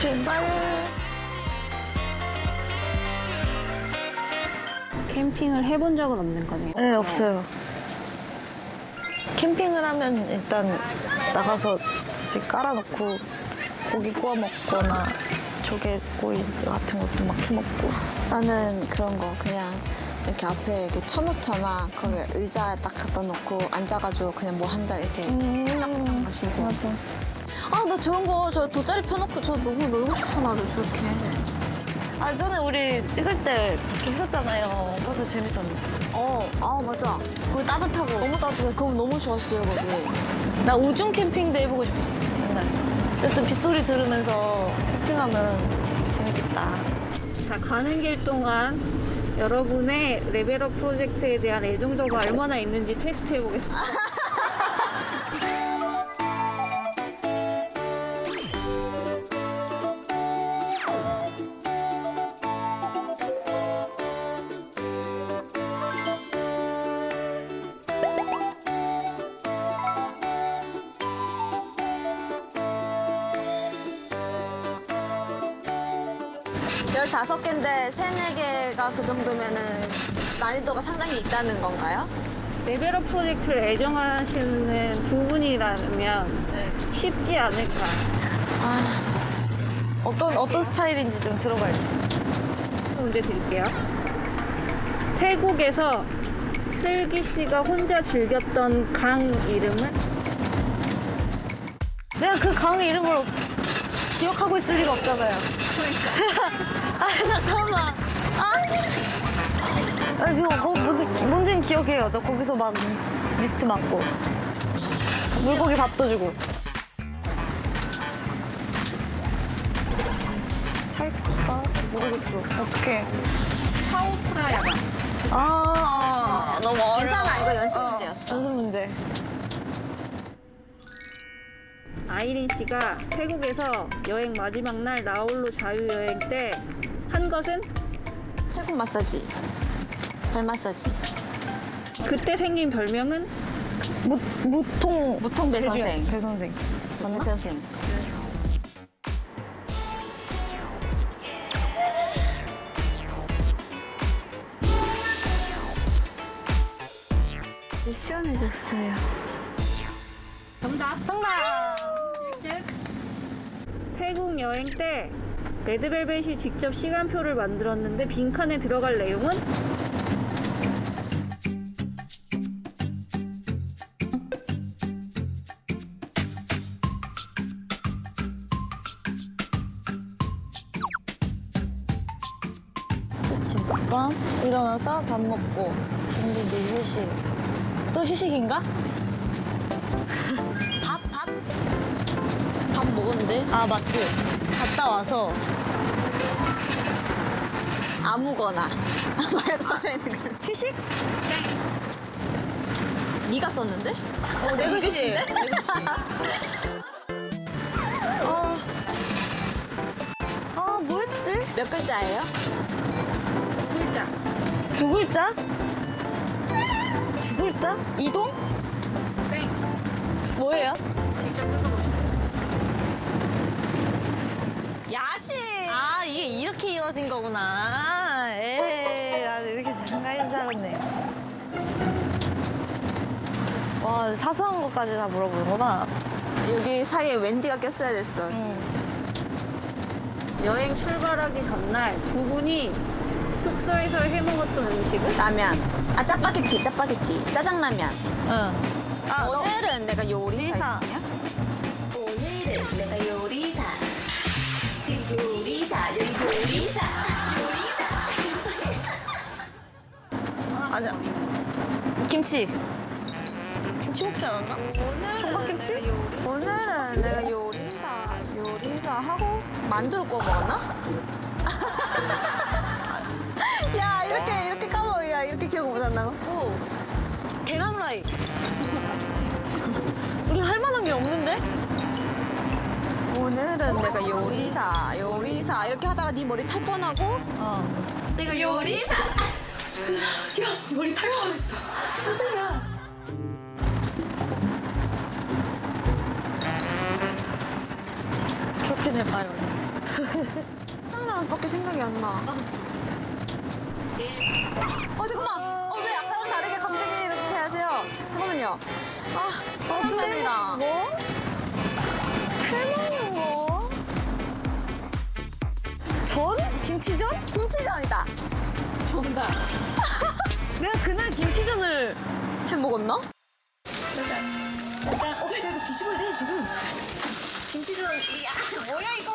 출발. 캠핑을 해본 적은 없는 거네요. 네, 없어요. 캠핑을 하면 일단 나가서 저기 깔아놓고 고기 구워 먹거나 조개구이 같은 것도 막 해 먹고. 나는 그런 거 그냥 이렇게 앞에 이렇게 쳐놓잖아. 거기 의자에 딱 갖다 놓고 앉아가지고 그냥 뭐 한다 이렇게 마시고. 맞아. 아, 나 저런 거 저 돗자리 펴놓고 저 너무 놀고 싶어 나도 저렇게. 아, 전에 우리 찍을 때 그렇게 했었잖아요. 그것도 재밌었는데. 아 맞아. 거기 따뜻하고. 너무 따뜻해. 그럼 너무 좋았어요 거기. 나 우중 캠핑도 해보고 싶었어, 옛날에. 어쨌든 빗소리 들으면서 캠핑하면 재밌겠다. 자, 가는 길 동안 여러분의 레벨업 프로젝트에 대한 애정도가 얼마나 있는지 테스트 해보겠습니다. 열다섯 개인데 세네 개가 그 정도면은 난이도가 상당히 있다는 건가요? 레벨업 프로젝트를 애정하시는 두 분이라면 네. 쉽지 않을까. 아, 어떤 스타일인지 좀 들어봐야겠어. 문제 드릴게요. 태국에서 슬기 씨가 혼자 즐겼던 강 이름은? 내가 그 강 이름을 기억하고 있을 리가 없잖아요. 아, 잠깐만. 아니, 저 뭔지는 기억해요. 저 거기서 막 미스트 맞고. 물고기 밥도 주고. 찰까? 모르겠어. 어떡해. 차오프라야바. 너무 어려워. 괜찮아. 이거 연습 문제였어. 연습 문제. 아이린 씨가 태국에서 여행 마지막 날 나홀로 자유여행 때 한 것은? 태국 마사지. 발 마사지. 그때 생긴 별명은? 무통 배 선생. 배 선생. 배 선생. 시원해졌어요. 정답. 태국 여행 때 레드벨벳이 직접 시간표를 만들었는데 빈칸에 들어갈 내용은? 집밥, 일어나서 밥 먹고, 친구들 휴식. 또 휴식인가? 밥 먹었는데? 아, 맞지. 갔다 와서 아무거나. 막 써져 있는 거. 휴식? 네가 썼는데? 내 글씨. 뭐였지? 몇 글자예요? 글자. 두 글자? 두 글자? 이동? 땡. 뭐예요? 직접 뜯어보세요. 야식! 아, 이게 이렇게 이어진 거구나. 에이, 나도 이렇게 생각인 줄 알았네. 와, 사소한 것까지 다 물어보는구나. 여기 사이에 웬디가 꼈어야 됐어. 여행 출발하기 전날 두 분이 숙소에서 해먹었던 음식은? 라면. 아, 짜파게티. 짜장라면. 응. 아, 오늘은 내가 요리사. 요리사거든요. 오늘은 내가 요리사. 요리사. 아니야. 김치. 김치 먹지 않았나? 총각김치? 오늘은 내가 요리사 하고 만두를 구워 먹었나? 야, 이렇게 까먹어. 야, 이렇게 기억 못 한다고? 계란 후라이. 우리 할 만한 게 없는데? 오늘은 내가 요리사 이렇게 하다가 네 머리 탈 뻔하고 내가 요리사. 야, 머리 탈 뻔했어. 깜짝이야. 답변해봐요. 짱라면밖에 생각이 안 나. 잠깐만. 왜 아까랑 다르게 갑자기 이렇게 하세요? 잠깐만요. 짜장면이랑. 뭐? 해먹는 거? 전? 김치전? 김치전이다. 정답. 내가 그날 김치전을 해 먹었나? 이거 뒤집어야 돼 지금. 김치전. 뭐야 이거?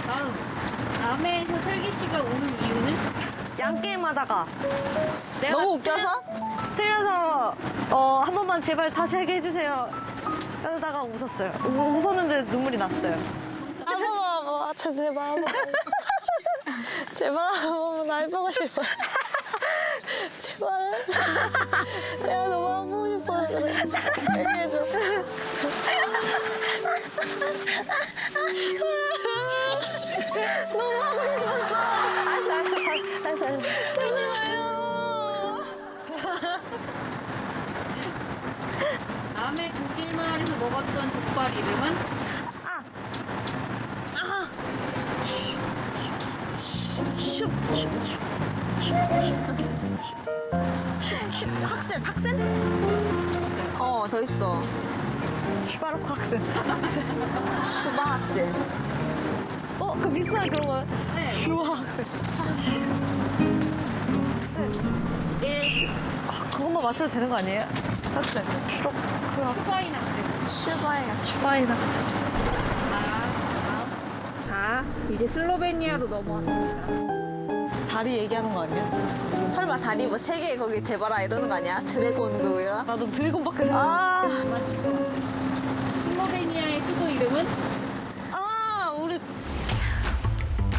다음. 남해에서 설기 씨가 온 이유는? 양게임 하다가 내가 너무 웃겨서? 틀려서 한 번만 제발 다시 하게 해주세요. 그러다가 웃었어요. 웃었는데 눈물이 났어요. 한 번만 제발 한 번만. 제발 한 번만 날 보고 싶어. 제발. 내가 너무 안 보고 싶어. 그래. 얘기해줘. 너무 하고 싶었어. 알았어. 남해 독일마을에서 먹었던 족발 이름은? 학생? 더 있어. 슈바로크 학생. 슈바 학생. 그 비슷한 그런 거. 네. 슈바 학생. 학생. 예. 그것만 맞춰도 되는 거 아니에요? 학생. 슈로크 학생. 슈바인 학생. 슈바야. 슈바인 학생. 자, 이제 슬로베니아로 넘어왔습니다. 다리 얘기하는 거 아니야? 설마 다리 뭐 세 개 거기 대봐라 이러는 거 아니야? 드래곤 그거라? 나도 드래곤밖에 생각. 마치고. 슬로베니아의 수도 이름은? 우리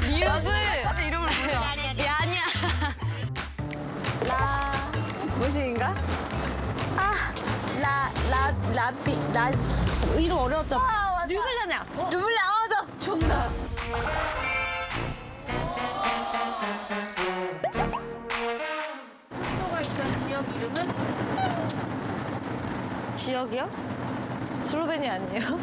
리우즈. 나도 이름을 몰라. 야냐. 무엇인가? 라비 이름 어려웠잖아. 맞아. 류블라냐. 누블레 맞아. 정답. 숙소가 있던 지역 이름은? 지역이요? 슬로베니아 아니에요?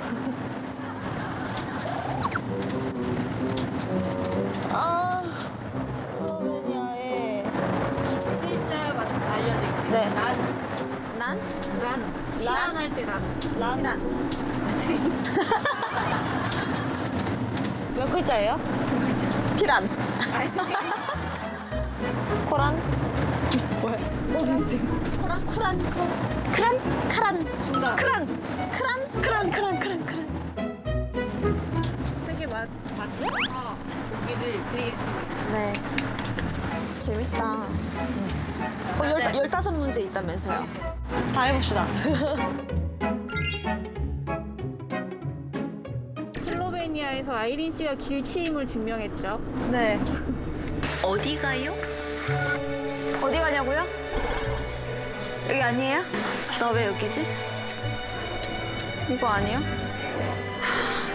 슬로베니아에 이 글자 알려드릴게요. 네. 난? 피란할 때 란. 란. 몇 글자예요? 피란. 코란? 뭐야? 비슷해. 쿨한. 크란? 카란. 정답. 크란. 3개 맞히셔서 고기를 드리겠습니다. 네. 재밌다. 15문제 있다면서요? 다 해봅시다. 슬로베니아에서 아이린 씨가 길치임을 증명했죠. 네. 어디 가요? 어디 가냐고요? 여기 아니에요? 나 왜 여기지? 이거 아니야?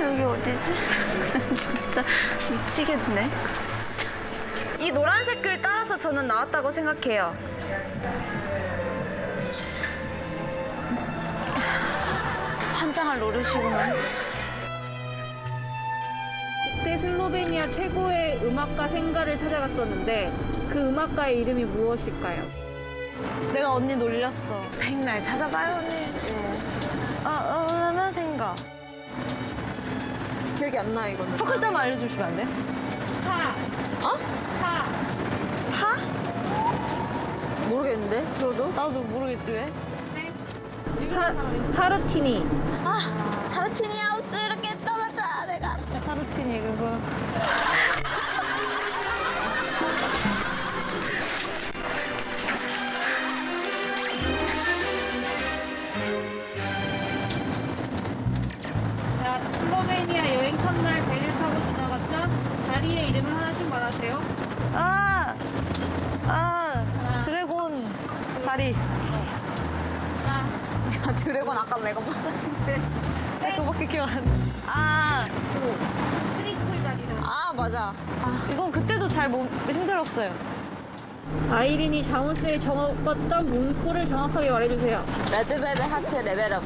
여기 어디지? 진짜 미치겠네. 이 노란색 글 따라서 저는 나왔다고 생각해요. 환장할 노릇이구만. 그때 슬로베니아 최고의 음악가 생가를 찾아갔었는데 그 음악가의 이름이 무엇일까요? 내가 언니 놀렸어. 백날 찾아봐요, 언니. 예. 나는 생각. 기억이 안 나요, 이거는. 첫 글자만 알려주시면 안 돼요? 타. 어? 타. 타? 모르겠는데? 들어도? 나도 모르겠지 왜? 타르티니. 타르티니 하우스 이렇게 떠맞아, 내가. 타르티니 그거. 자, 슬로베니아 여행 첫날 배를 타고 지나갔다 다리의 이름을 하나씩 말하세요. 드래곤 다리. 하나, 야, 드래곤 아까 내가 뭐. 셋, 넷, 그거밖에 기억 안 나. 오. 트리플 다리는. 맞아. 이건 그때도 잘 힘들었어요. 아이린이 자물쇠에 적었던 문구를 정확하게 말해주세요. 레드벨벳 하트 레벨업.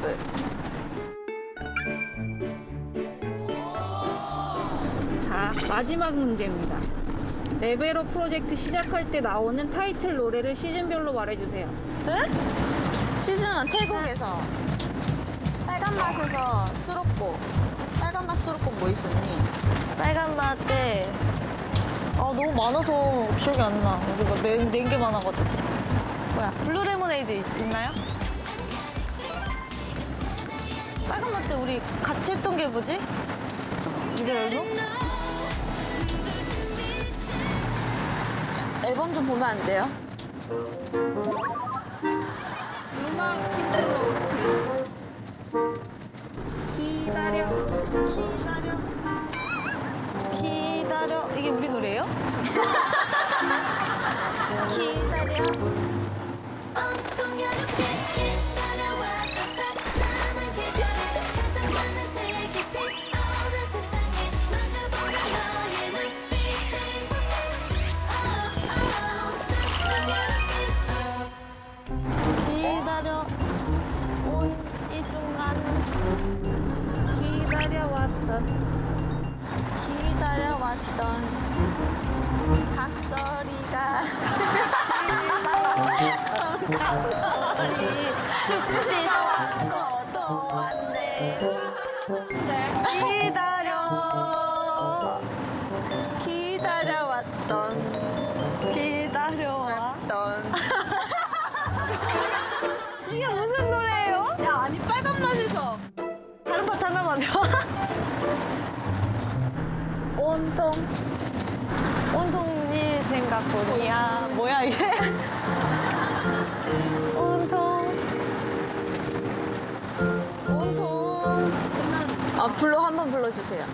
자, 마지막 문제입니다. 레벨업 프로젝트 시작할 때 나오는 타이틀 노래를 시즌별로 말해주세요. 시즌 1 태국에서 빨간 맛에서 수록곡. 빨간 맛 수록곡 뭐 있었니? 빨간 맛때 너무 많아서 기억이 안 나. 우리가 낸 게 많아가지고. 뭐야? 블루 레모네이드 있나요? 빨간 맛때 우리 같이 했던 게 뭐지? 이래로? 앨범 좀 보면 안 돼요? 음악 힌트로 기다려. 기다려. 이게 우리 노래예요? 기다려. 기다려. 온 이 순간. 기다려왔던 각설이가 각설이 죽지 않고 또 왔네. 기다려. 기다려왔던. 이게 무슨 노래예요? 야, 아니 빨간 맛에서 다른 파트 하나만요. 온통 온통 네 생각뿐이야. 뭐야 이게? 온통 끝난 불러 한번 불러주세요.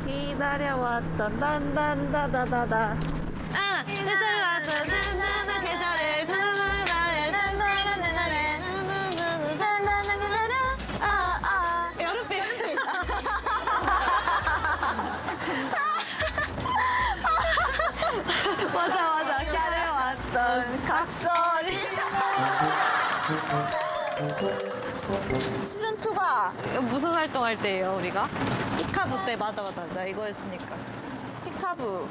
기다려왔던 난단다다다다. 기다려왔던 나는 계절에 여름빛. 맞아. 기다려왔던 각설이 시즌 2가 무슨 활동할 때예요 우리가? 피카부 때 맞아. 나 이거 했으니까. 피카부.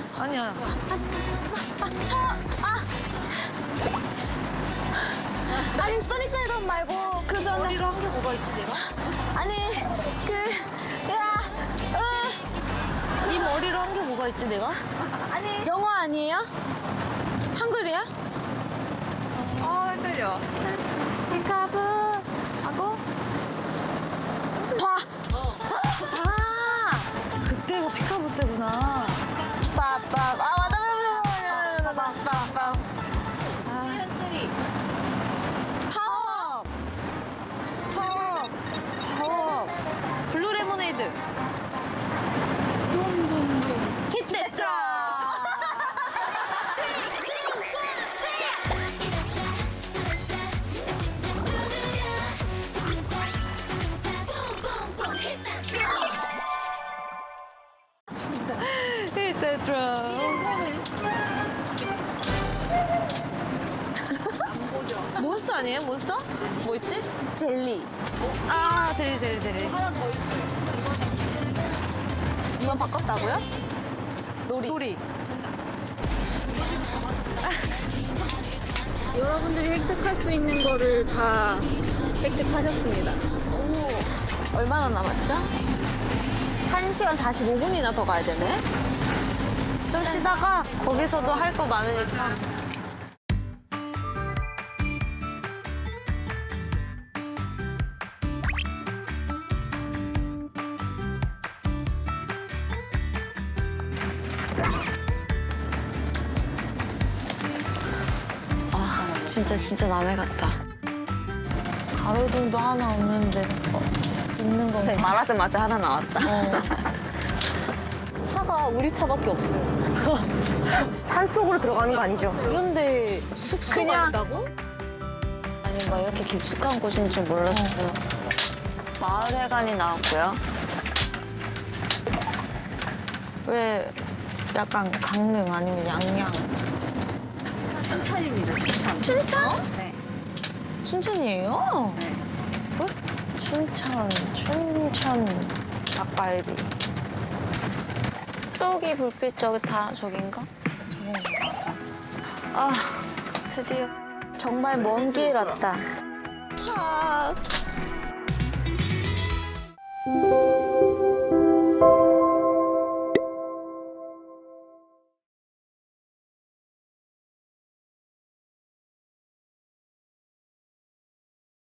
써니 아니야. 아니 써니사이드 말고 그 전에 머리로 한 게 뭐가 있지 내가? 아니 이 머리로 한 게 뭐가 있지 내가? 영어 아니에요? 한글이야? 헷갈려. 피카부 하고 그때가 피카부 때구나. 빠빠 맞아 빠빠 한슬이 파워. 블루 레모네이드. 둠둠둠. 히트했죠. 히트했죠. 몬스터 아니에요? 몬스터? 뭐 있지? 젤리 젤리. 하나 더 있어. 이번 바꿨다고요? 놀이. 여러분들이 획득할 수 있는 거를 다 획득하셨습니다. 얼마나 남았죠? 1시간 45분이나 더 가야 되네. 좀 쉬다가 거기서도 할 거 많으니까. 진짜 남의 같다. 가로등도 하나 없는데 있는 거. 말하자마자 하나 나왔다. 차가 우리 차밖에 없어요. 산 속으로 들어가는 거 아니죠? 그런데 숙소가 그냥- 있다고? 아니 막 이렇게 깊숙한 곳인 줄 몰랐어요. 마을회관이 나왔고요. 왜 약간 강릉 아니면 양양. 춘천입니다. 춘천. 춘천? 네. 춘천이에요? 네. 어? 춘천 닭갈비. 저기 불빛 저기 다 저긴가? 저긴가? 아, 드디어 정말 먼 길 왔다. 차